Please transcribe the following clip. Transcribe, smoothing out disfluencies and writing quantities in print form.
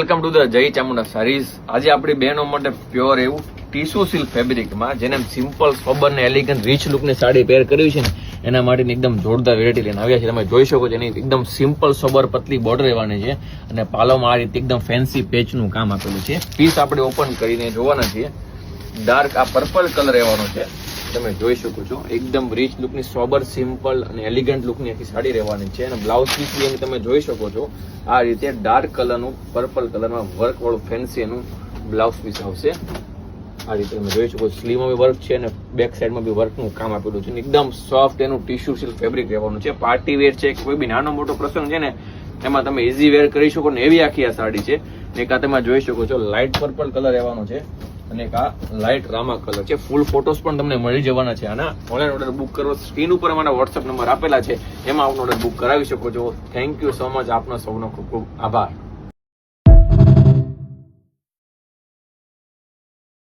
Welcome to the જય Chamunda saris. આજે આપણી બહેનો માટે પ્યોર એવું ટીસ્યુ સિલ્ક ફેબ્રિકમાં જેને સિમ્પલ સોબર ને એલિગન્ટ રીચ લુકની સાડી પેર કરવી છે ને એના માટેની એકદમ જોરદાર વેરાયટી લઈને આવ્યા છે. તમે જોઈ શકો છો એની એકદમ સિમ્પલ સોબર પતલી બોર્ડર રહેવાની છે અને પાલોમાં આ રીતે એકદમ ફેન્સી પેચનું કામ આપેલું છે. પીસ આપણે ઓપન કરીને જોવાના છીએ. ડાર્ક આ પર્પલ કલર રહેવાનો છે. તમે જોઈ શકો છો એકદમ રીચ લુકની સોબર સિમ્પલ અને એલિગન્ટ લુકની આખી સાડી રહેવાની છે અને બ્લાઉઝ પીસ બી તમે જોઈ શકો છો આ રીતે ડાર્ક કલરનું પર્પલ કલરમાં વર્ક વાળું ફેન્સી એનું બ્લાઉઝ પીસ આવશે. આ રીતે તમે જોઈ શકો સ્લીવમાં બી વર્ક છે અને બેક સાઈડમાં બી વર્કનું કામ આપેલું છે. એકદમ સોફ્ટ એનું ટીશ્યુ સિલ્ક ફેબ્રિક રહેવાનું છે. પાર્ટી વેર છે કે કોઈ બી નાનો મોટો પ્રસંગ છે ને એમાં તમે ઇઝી વેર કરી શકો ને એવી આખી આ સાડી છે. એક આ તમે જોઈ શકો છો લાઇટ પર્પલ કલર રહેવાનો છે અને એક આ લાઇટ રામા કલર છે. ફૂલ ફોટોસ પણ તમને મળી જવાના છે. આના ઓનલાઈન ઓર્ડર બુક કરો સ્ક્રીન ઉપર અમારા વોટ્સઅપ નંબર આપેલા છે એમાં આપનો ઓર્ડર બુક કરાવી શકો છો. Thank you so much. આપનો સૌનો ખૂબ ખૂબ આભાર.